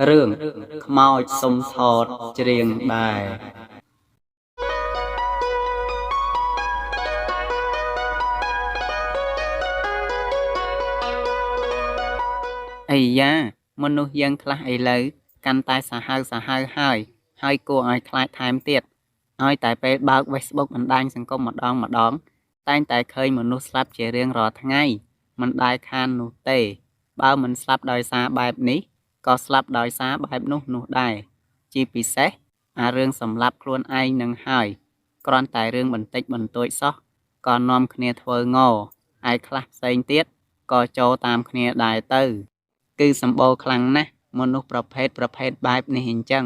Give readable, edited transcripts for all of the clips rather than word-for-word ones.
រឿងខ្មោចសុំថតច្រៀងដែរអីយ៉ាមនុស្សយើងខ្លះឥឡូវកាន់តែសាហាវហើយគួរឲ្យខ្លាចថែមទៀតឲ្យតែពេលបើក Facebook បណ្ដាញសង្គមម្ដងតែងតែឃើញមនុស្សស្លាប់ជារៀងរាល់ថ្ងៃមិនដែលខាននោះទេបើមិនស្លាប់ដោយសារបែបនេះក៏ស្លាប់ដោយសារបែបនោះដែរជាពិសេសអារឿងសម្លាប់ខ្លួនឯងនឹងហើយគ្រាន់តែរឿងបន្តិចបន្តួចសោះក៏នាំគ្នាធ្វើងឯខ្លះផ្សេងទៀតក៏ចូលតាមគ្នាដែរទៅគឺសម្បូរខ្លាំងណាស់មនុស្សប្រភេទបែបនេះអញ្ចឹង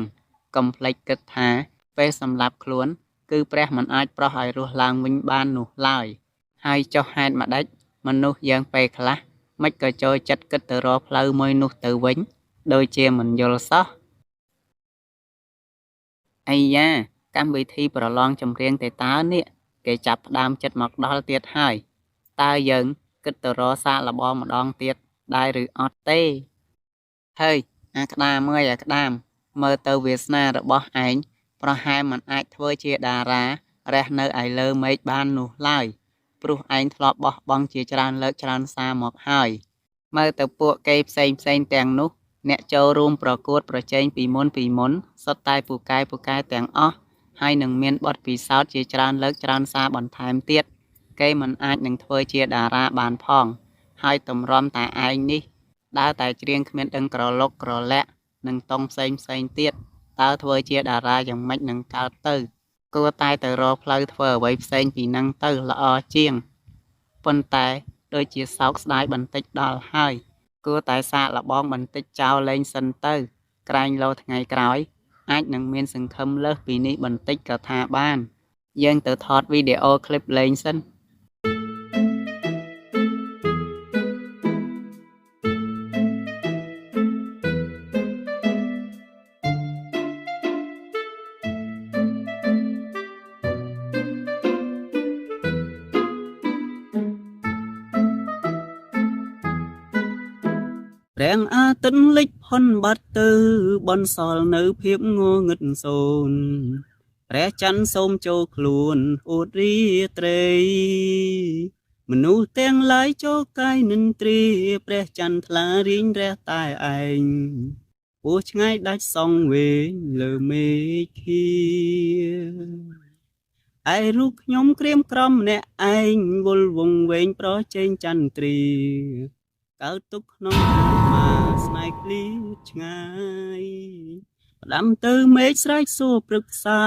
កុំភ្លេចគិតថាពេលសម្លាប់ខ្លួនគឺព្រះមិនអាចប្រោះឲ្យរស់ឡើងវិញបាននោះឡើយហើយចុះហេតុម្ដេចមនុស្សយើងពេលខ្លះមិនក៏ចូលចិត្តគិតទៅរកផ្លូវមួយនោះទៅវិញដូចជាមិនយល់សោះអាយ៉ាកម្មវិធីប្រឡងចម្រៀងទេតើនេះគេចាប់ផ្ដើមចិត្តមកដល់ទៀតហើយតើយើងគិតទៅរកសាកល្បងម្ដងទៀតដែរឬអត់ទេហើយអាក្តាមមើលទៅវាសនារបស់ឯងប្រហែលមិនអាចធ្វើជាតារារះនៅឯលើមេឃបាននោះឡើយព្រោះឯងធ្លាប់បោះបង់ជាច្រើនលើកច្រើនសារមកហើយមើលទៅពួកគេផ្សេងទាំងនោះអ្នកចូលរួមប្រកួតប្រជែងពីមុនសុទ្ធតែពូកែទាំងអស់ហើយនឹងមានបទពិសោធន៍ជាច្រើនលើកច្រើនសារបន្ថែមទៀតគេមិនអាចនឹងធ្វើជាតារាបានផងហើយតម្រាំតែឯងនេះដើរតែច្រៀងគ្មានដឹងក្រឡុកក្រលាក់នឹងតង់ផ្សេងទៀតតើធ្វើជាតារាយ៉ាងម៉េចនឹងកើតទៅគួរតែទៅរកផ្លូវធ្វើអ្វីផ្សេងពីហ្នឹងទៅល្អជាងប៉ុន្តែដូចជាសោកស្ដាយបន្តិចដល់ហើយគួរតែសាកល្បងបន្តិចចោលលេងសិនទៅក្រែងលោថ្ងៃក្រោយអាចនឹងមានសង្ឃឹមលើសពីនេះបន្តិចក៏ថាបានយើងទៅថតវីដេអូឃ្លីបលេងសិនព្រះអាទិត្យលិចផុនបាត់ទៅបន្សល់នៅភាពងងឹតសូន្យព្រះច័ន្ទសូមចូលខ្លួនអួតរីត្រីមនុស្សទាំងឡាយចូលកាយនិន្ទ្រីព្រះច័ន្ទថ្លារៀងរះតែឯងពោះឆ្ងាយដាច់សងវែងលើមេឃាឯរូបខ្ញុំក្រៀមក្រំម្នាក់ឯងវល់វង្វេងប្រជែងចន្ទ្រីកើតទុកក្នុងមកស្នេហ៍ឃ្លៀតឆ្ងាយផ្ដាំទៅមេឃស្រែកសួរព្រឹក្សា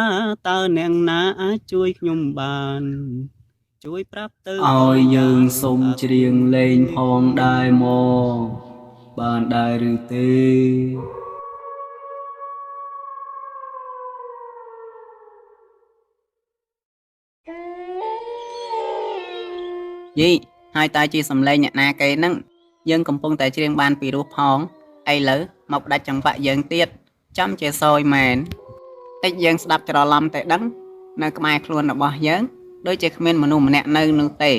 តើអ្នកណាអាចជួយខ្ញុំបានជួយប្រាប់ទៅឲ្យយើងសុំច្រៀងលេងផងដែរមកបានដែរឬទេយីហើយតើជាសំឡេងអ្នកណាគេហ្នឹងយើងកំពុងតែច្រៀងបានពីរោះផងឥឡូវមកផ្ដាច់ចង្វាក់យើងទៀតចំជាសយមែនតិចយើងស្ដាប់ច្រឡំតែដឹងនៅក្បែរខ្លួនរបស់យើងដូចជាគ្មានមនុស្សម្នាក់នៅនោះទេ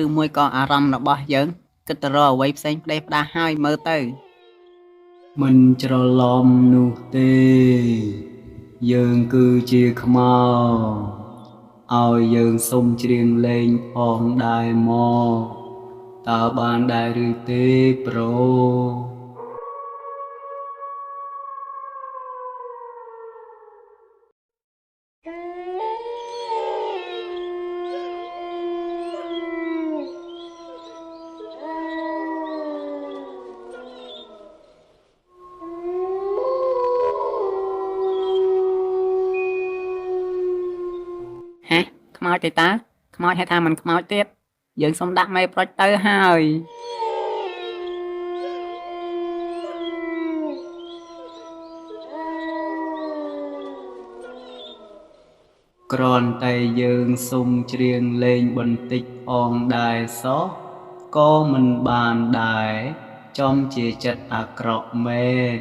ឬមួយក៏អារម្មណ៍របស់យើងគិតទៅរកអ្វីផ្សេងផ្ដេសផ្ដាសហើយមើលទៅមិនច្រឡំនោះទេយើងគឺជាខ្មោចឲ្យយើងសុំច្រៀងលេងផងដែរមកតើបានដែរឬទេប្រូហេខ្មោចទេតើខ្មោចហេតុថាមិនខ្មោចទៀតយើងសុំដាក់មេប្រុចទៅហើយគ្រាន់តែយើងសុំច្រៀងលេងបន្តិចផងដែរសោះក៏មិនបានដែរចំជាចិត្តអាក្រក់មែន